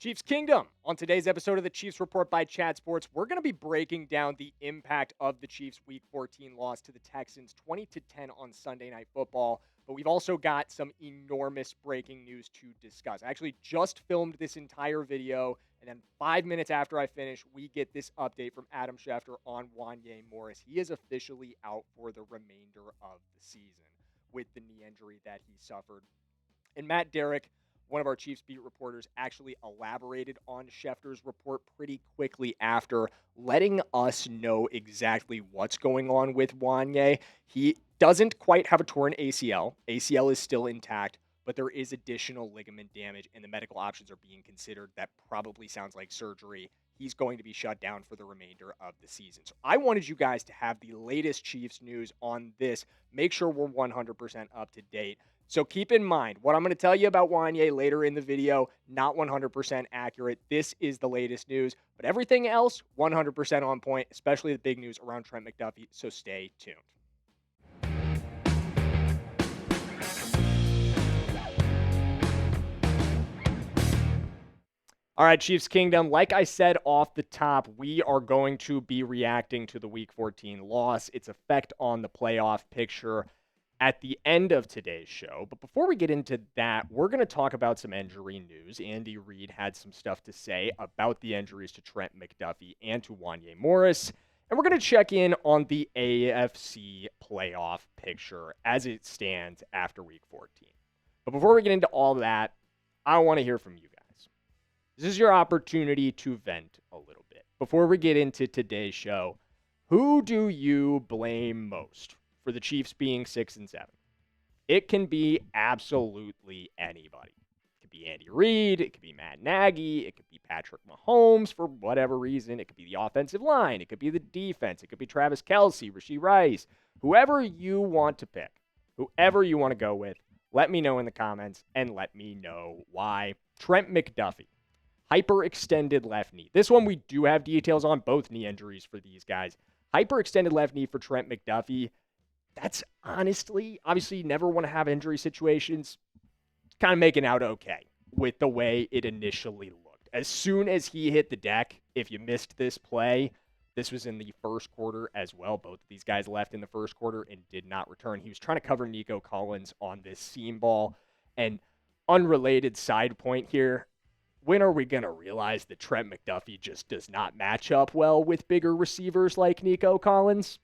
Chiefs Kingdom. On today's episode of the Chiefs Report by Chat Sports, we're going to be breaking down the impact of the Chiefs' Week 14 loss to the Texans 20-10 on Sunday Night Football. But we've also got some enormous breaking news to discuss. I actually just filmed this entire video, and then 5 minutes after I finish, we get this update from Adam Schefter on Wanya Morris. He is officially out for the remainder of the season with the knee injury that he suffered. And Matt Derrick, one of our Chiefs beat reporters, actually elaborated on Schefter's report pretty quickly after, letting us know exactly what's going on with Wanya. He doesn't quite have a torn ACL. ACL is still intact, but there is additional ligament damage, and the medical options are being considered. That probably sounds like surgery. He's going to be shut down for the remainder of the season. So I wanted you guys to have the latest Chiefs news on this. Make sure we're 100% up to date. So keep in mind, what I'm going to tell you about Wanya later in the video, not 100% accurate. This is the latest news, but everything else, 100% on point, especially the big news around Trent McDuffie, so stay tuned. All right, Chiefs Kingdom, like I said off the top, we are going to be reacting to the Week 14 loss, its effect on the playoff picture at the end of today's show. But before we get into that, we're going to talk about some injury news. Andy Reid had some stuff to say about the injuries to Trent McDuffie and to Wanya Morris. And we're going to check in on the AFC playoff picture as it stands after Week 14. But before we get into all that, I want to hear from you guys. This is your opportunity to vent a little bit. Before we get into today's show, who do you blame most for the Chiefs being 6-7? It can be absolutely anybody. It could be Andy Reid. It could be Matt Nagy. It could be Patrick Mahomes for whatever reason. It could be the offensive line. It could be the defense. It could be Travis Kelce, Rashee Rice. Whoever you want to pick, whoever you want to go with, let me know in the comments and let me know why. Trent McDuffie, hyperextended left knee. This one we do have details on, both knee injuries for these guys. Hyperextended left knee for Trent McDuffie. That's honestly, obviously, you never want to have injury situations. Kind of making out okay with the way it initially looked. As soon as he hit the deck, if you missed this play, this was in the first quarter as well. Both of these guys left in the first quarter and did not return. He was trying to cover Nico Collins on this seam ball. And unrelated side point here, when are we going to realize that Trent McDuffie just does not match up well with bigger receivers like Nico Collins?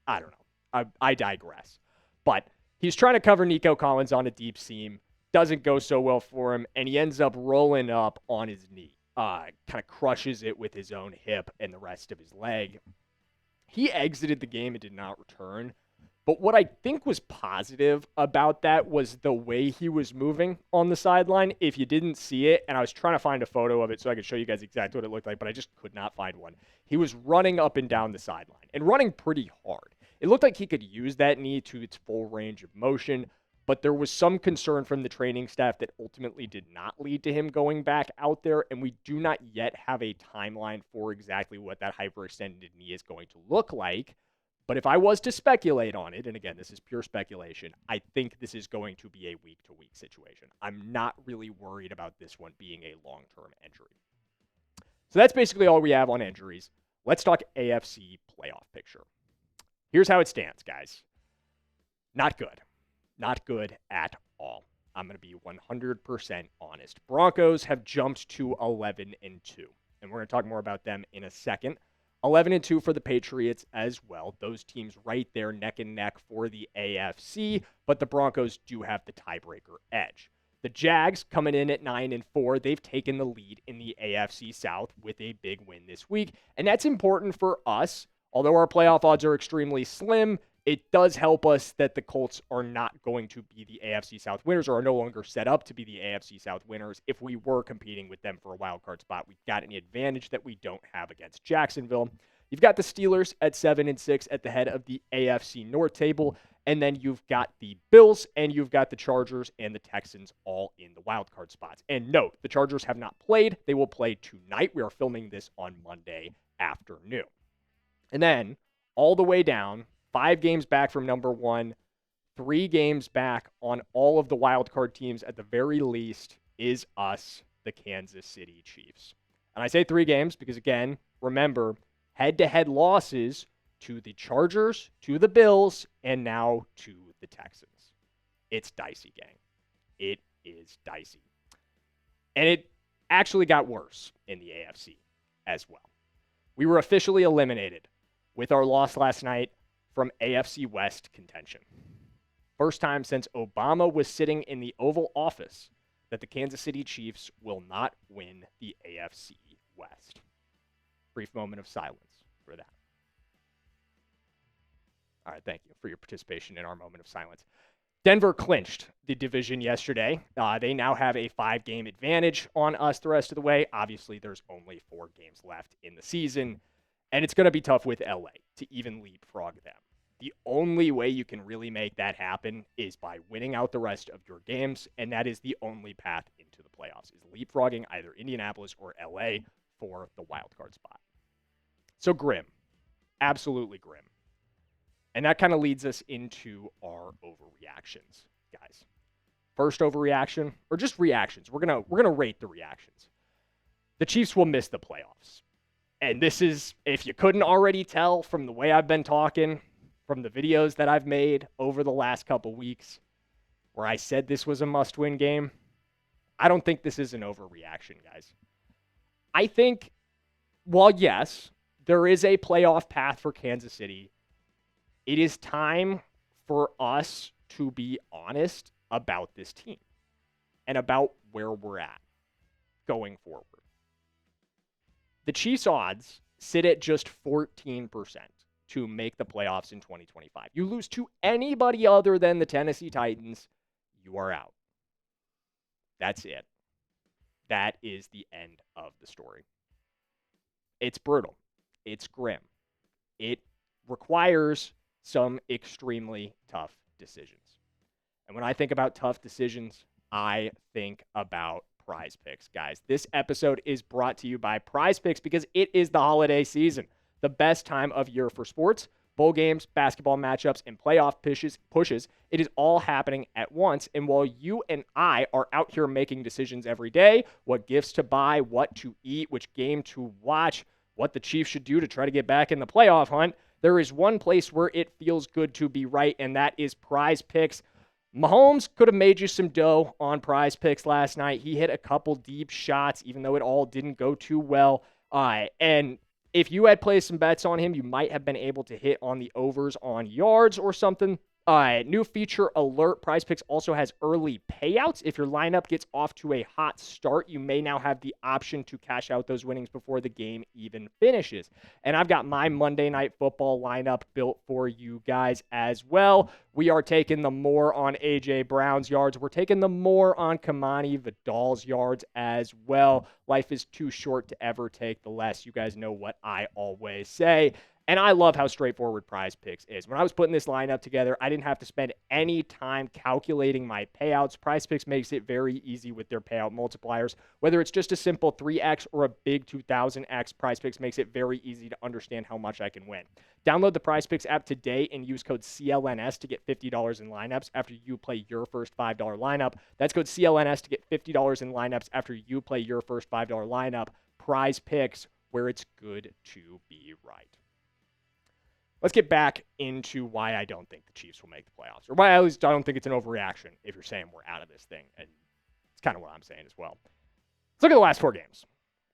I don't know. I digress. But he's trying to cover Nico Collins on a deep seam. Doesn't go so well for him, and he ends up rolling up on his knee. Kind of crushes it with his own hip and the rest of his leg. He exited the game and did not return. But what I think was positive about that was the way he was moving on the sideline. If you didn't see it, and I was trying to find a photo of it so I could show you guys exactly what it looked like, but I just could not find one. He was running up and down the sideline and running pretty hard. It looked like he could use that knee to its full range of motion, but there was some concern from the training staff that ultimately did not lead to him going back out there, and we do not yet have a timeline for exactly what that hyperextended knee is going to look like. But if I was to speculate on it, and again, this is pure speculation, I think this is going to be a week-to-week situation. I'm not really worried about this one being a long-term injury. So that's basically all we have on injuries. Let's talk AFC playoff picture. Here's how it stands, guys. Not good. Not good at all. I'm going to be 100% honest. Broncos have jumped to 11-2, and we're going to talk more about them in a second. 11-2 for the Patriots as well. Those teams right there neck and neck for the AFC, but the Broncos do have the tiebreaker edge. The Jags coming in at 9-4. They've taken the lead in the AFC South with a big win this week, and that's important for us. Although our playoff odds are extremely slim, it does help us that the Colts are not going to be the AFC South winners or are no longer set up to be the AFC South winners. If we were competing with them for a wild card spot, we've got an advantage that we don't have against Jacksonville. You've got the Steelers at 7-6 at the head of the AFC North table, and then you've got the Bills and you've got the Chargers and the Texans all in the wild card spots. And note, the Chargers have not played. They will play tonight. We are filming this on Monday afternoon. And then all the way down, 5 games back from number 1, 3 games back on all of the wild card teams at the very least is us, the Kansas City Chiefs. And I say 3 games because, again, remember, head-to-head losses to the Chargers, to the Bills, and now to the Texans. It's dicey, gang. It is dicey. And it actually got worse in the AFC as well. We were officially eliminated with our loss last night from AFC West contention. First time since Obama was sitting in the Oval Office that the Kansas City Chiefs will not win the AFC West. Brief moment of silence for that. All right, thank you for your participation in our moment of silence. Denver clinched the division yesterday. They now have a 5-game advantage on us the rest of the way. Obviously, there's only 4 games left in the season, and it's going to be tough with LA to even leapfrog them. The only way you can really make that happen is by winning out the rest of your games, and that is the only path into the playoffs, is leapfrogging either Indianapolis or LA for the wildcard spot. So grim. Absolutely grim. And that kind of leads us into our overreactions, guys. First overreaction, or just reactions. We're gonna rate the reactions. The Chiefs will miss the playoffs. And this is, if you couldn't already tell from the way I've been talking, from the videos that I've made over the last couple weeks, where I said this was a must-win game, I don't think this is an overreaction, guys. I think, while yes, there is a playoff path for Kansas City, it is time for us to be honest about this team and about where we're at going forward. The Chiefs' odds sit at just 14% to make the playoffs in 2025. You lose to anybody other than the Tennessee Titans, you are out. That's it. That is the end of the story. It's brutal. It's grim. It requires some extremely tough decisions. And when I think about tough decisions, I think about Prize Picks, guys. This episode is brought to you by Prize Picks because it is the holiday season, the best time of year for sports, bowl games, basketball matchups, and playoff pushes. It is all happening at once. And while you and I are out here making decisions every day, what gifts to buy, what to eat, which game to watch, what the Chiefs should do to try to get back in the playoff hunt, there is one place where it feels good to be right, and that is Prize Picks. Mahomes could have made you some dough on Prize Picks last night. He hit a couple deep shots, even though it all didn't go too well. And if you had placed some bets on him, you might have been able to hit on the overs on yards or something. New feature alert. Prize Picks also has early payouts. If your lineup gets off to a hot start, you may now have the option to cash out those winnings before the game even finishes. And I've got my Monday Night Football lineup built for you guys as well. We are taking the more on A.J. Brown's yards. We're taking the more on Kamani Vidal's yards as well. Life is too short to ever take the less. You guys know what I always say. And I love how straightforward Prize Picks is. When I was putting this lineup together, I didn't have to spend any time calculating my payouts. Prize Picks makes it very easy with their payout multipliers. Whether it's just a simple 3x or a big 2000x, Prize Picks makes it very easy to understand how much I can win. Download the Prize Picks app today and use code CLNS to get $50 in lineups after you play your first $5 lineup. That's code CLNS to get $50 in lineups after you play your first $5 lineup. Prize Picks, where it's good to be right. Let's get back into why I don't think the Chiefs will make the playoffs, or why at least I don't think it's an overreaction if you're saying we're out of this thing, and it's kind of what I'm saying as well. Let's look at the last 4 games.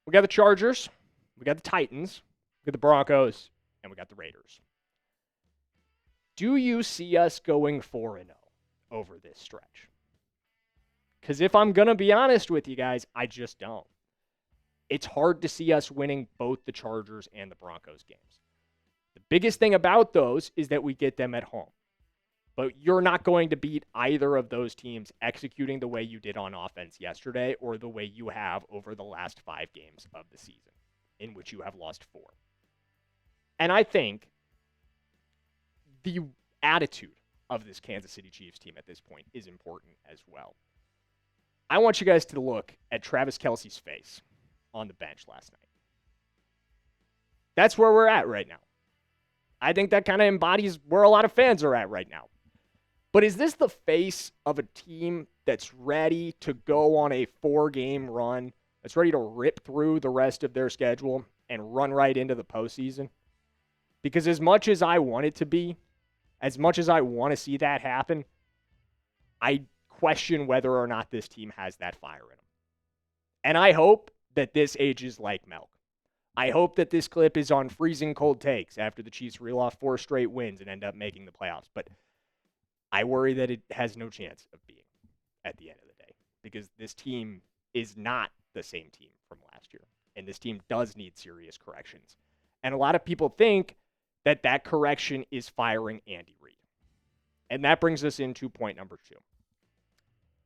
We got the Chargers, we got the Titans, we got the Broncos, and we got the Raiders. Do you see us going 4-0 over this stretch? Because if I'm going to be honest with you guys, I just don't. It's hard to see us winning both the Chargers and the Broncos games. The biggest thing about those is that we get them at home. But you're not going to beat either of those teams executing the way you did on offense yesterday or the way you have over the last 5 games of the season, in which you have lost 4. And I think the attitude of this Kansas City Chiefs team at this point is important as well. I want you guys to look at Travis Kelce's face on the bench last night. That's where we're at right now. I think that kind of embodies where a lot of fans are at right now. But is this the face of a team that's ready to go on a 4-game run, that's ready to rip through the rest of their schedule and run right into the postseason? Because as much as I want it to be, as much as I want to see that happen, I question whether or not this team has that fire in them. And I hope that this ages like milk. I hope that this clip is on freezing cold takes after the Chiefs reel off 4 straight wins and end up making the playoffs. But I worry that it has no chance of being at the end of the day, because this team is not the same team from last year. And this team does need serious corrections. And a lot of people think that that correction is firing Andy Reid. And that brings us into point number 2.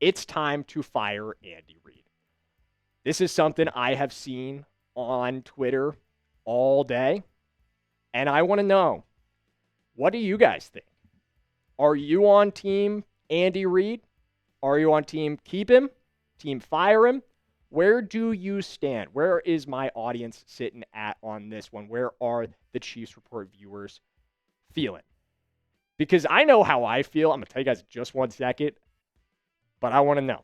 It's time to fire Andy Reid. This is something I have seen on Twitter all day. And I want to know, what do you guys think? Are you on team Andy Reid? Are you on team keep him? Team fire him? Where do you stand? Where is my audience sitting at on this one? Where are the Chiefs Report viewers feeling? Because I know how I feel. I'm going to tell you guys in just 1 second, but I want to know.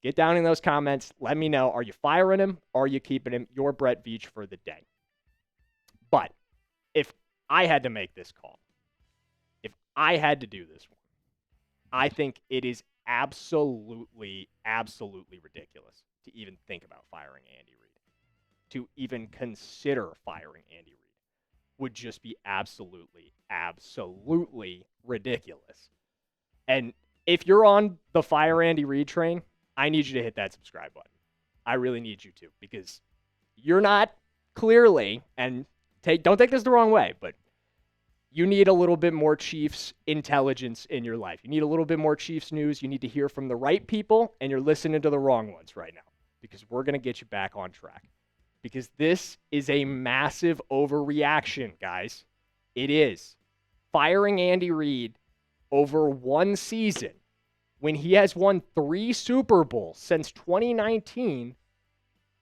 Get down in those comments. Let me know. Are you firing him? Are you keeping him? Your Brett Veach for the day. But if I had to make this call, if I had to do this one, I think it is absolutely, absolutely ridiculous to even think about firing Andy Reid. To even consider firing Andy Reid would just be absolutely, absolutely ridiculous. And if you're on the fire Andy Reid train, I need you to hit that subscribe button. I really need you to, because you're not clearly, and don't take this the wrong way, but you need a little bit more Chiefs intelligence in your life. You need a little bit more Chiefs news. You need to hear from the right people, and you're listening to the wrong ones right now, because we're going to get you back on track. Because this is a massive overreaction, guys. It is. Firing Andy Reid over one season when he has won 3 Super Bowls since 2019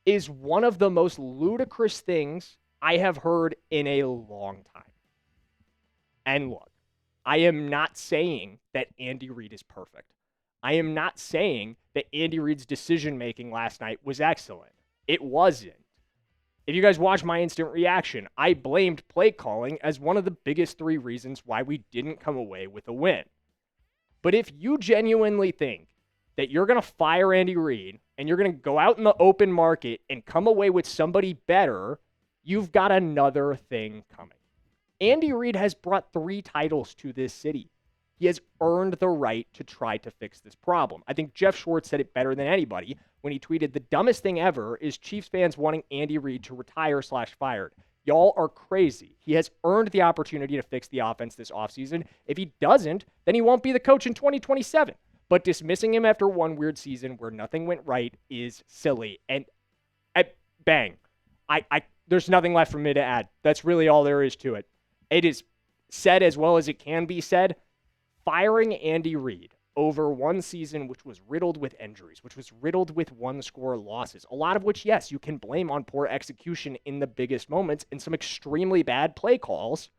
is one of the most ludicrous things I have heard in a long time. And look, I am not saying that Andy Reid is perfect. I am not saying that Andy Reid's decision-making last night was excellent. It wasn't. If you guys watch my instant reaction, I blamed play calling as one of the biggest 3 reasons why we didn't come away with a win. But if you genuinely think that you're going to fire Andy Reid and you're going to go out in the open market and come away with somebody better, you've got another thing coming. Andy Reid has brought 3 titles to this city. He has earned the right to try to fix this problem. I think Jeff Schwartz said it better than anybody when he tweeted, "The dumbest thing ever is Chiefs fans wanting Andy Reid to retire/fired. Y'all are crazy. He has earned the opportunity to fix the offense this offseason. If he doesn't, then he won't be the coach in 2027. But dismissing him after one weird season where nothing went right is silly." And bang. There's nothing left for me to add. That's really all there is to it. It is said as well as it can be said. Firing Andy Reid over one season, which was riddled with injuries, which was riddled with 1-score losses, a lot of which, yes, you can blame on poor execution in the biggest moments and some extremely bad play calls,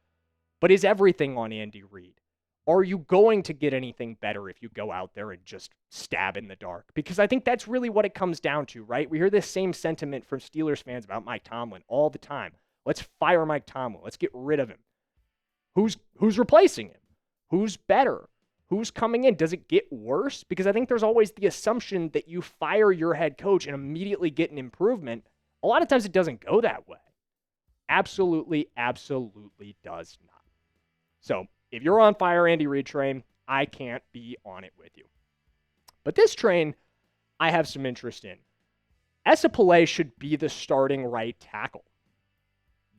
but is everything on Andy Reid? Are you going to get anything better if you go out there and just stab in the dark? Because I think that's really what it comes down to, right? We hear this same sentiment from Steelers fans about Mike Tomlin all the time. Let's fire Mike Tomlin. Let's get rid of him. Who's replacing him? Who's better? Who's coming in? Does it get worse? Because I think there's always the assumption that you fire your head coach and immediately get an improvement. A lot of times it doesn't go that way. Absolutely, absolutely does not. So if you're on fire Andy Reid train, I can't be on it with you. But this train, I have some interest in. Esa Pole should be the starting right tackle.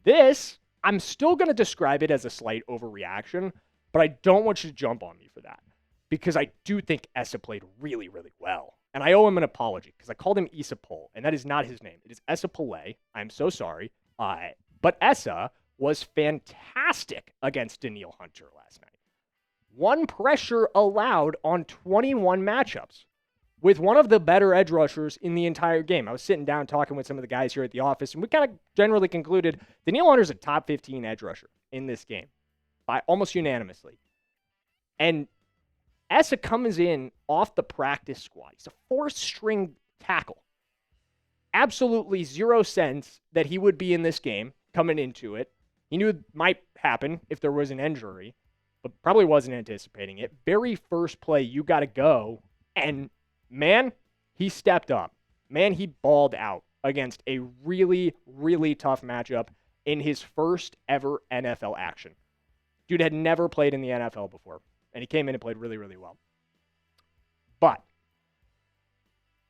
This, I'm still going to describe it as a slight overreaction, but I don't want you to jump on me for that, because I do think Esa played really, really well. And I owe him an apology, because I called him Esa Pole, and that is not his name. It is Esa Pole. I'm so sorry. But Esa was fantastic against Danielle Hunter last night. 1 pressure allowed on 21 matchups with one of the better edge rushers in the entire game. I was sitting down talking with some of the guys here at the office, and we kind of generally concluded Danielle Hunter's a top 15 edge rusher in this game by almost unanimously. And Esa comes in off the practice squad. He's a fourth-string tackle. Absolutely 0 sense that he would be in this game coming into it. He knew it might happen if there was an injury, but probably wasn't anticipating it. Very first play, you got to go. And, man, he stepped up. Man, he balled out against a really, really tough matchup in his first ever NFL action. Dude had never played in the NFL before, and he came in and played really, really well. But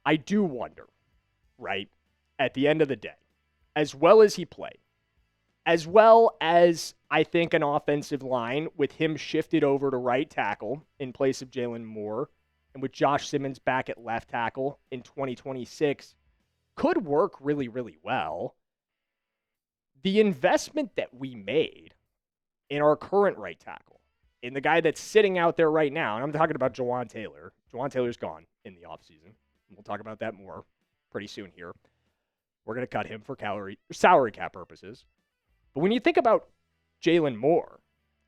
I do wonder, right, at the end of the day, as well as he played, as well as I think an offensive line with him shifted over to right tackle in place of Jalen Moore, and with Josh Simmons back at left tackle in 2026, could work really, really well. The investment that we made in our current right tackle, in the guy that's sitting out there right now, and I'm talking about Jawan Taylor. Jawan Taylor's gone in the offseason. We'll talk about that more pretty soon here. We're going to cut him for salary cap purposes. But when you think about Jalen Moore,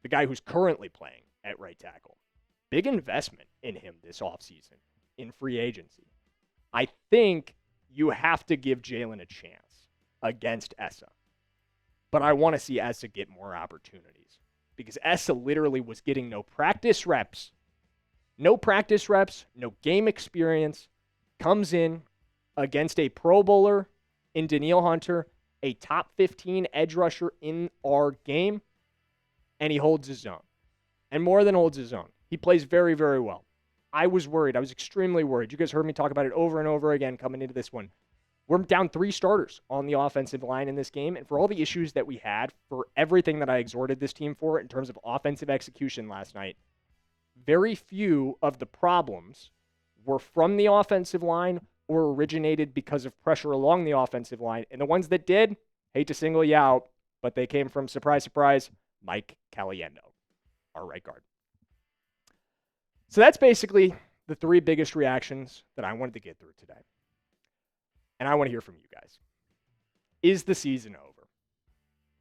the guy who's currently playing at right tackle, big investment in him this offseason in free agency. I think you have to give Jalen a chance against Esa. But I want to see Esa get more opportunities because Esa literally was getting no practice reps. No practice reps, no game experience. Comes in against a Pro Bowler in Danielle Hunter, a top 15 edge rusher in our game, and he holds his own. And more than holds his own. He plays very, very well. I was worried. I was extremely worried. You guys heard me talk about it over and over again coming into this one. We're down 3 starters on the offensive line in this game, and for all the issues that we had, for everything that I exhorted this team for in terms of offensive execution last night, very few of the problems were from the offensive line or originated because of pressure along the offensive line. And the ones that did, hate to single you out, but they came from, surprise, surprise, Mike Caliendo, our right guard. So that's basically the 3 biggest reactions that I wanted to get through today. And I want to hear from you guys. Is the season over?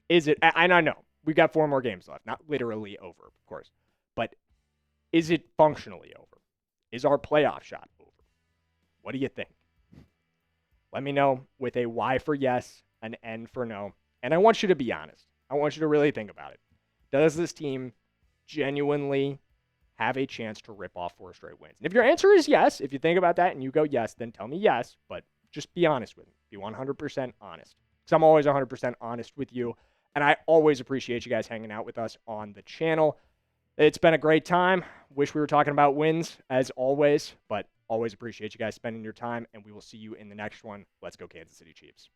Is it, and I know, we got 4 more games left. Not literally over, of course. But is it functionally over? Is our playoff shot over? What do you think? Let me know with a Y for yes, an N for no. And I want you to be honest. I want you to really think about it. Does this team genuinely have a chance to rip off 4 straight wins? And if your answer is yes, if you think about that and you go yes, then tell me yes. But just be honest with me. Be 100% honest. Because I'm always 100% honest with you. And I always appreciate you guys hanging out with us on the channel. It's been a great time. Wish we were talking about wins, as always. But always appreciate you guys spending your time. And we will see you in the next one. Let's go Kansas City Chiefs.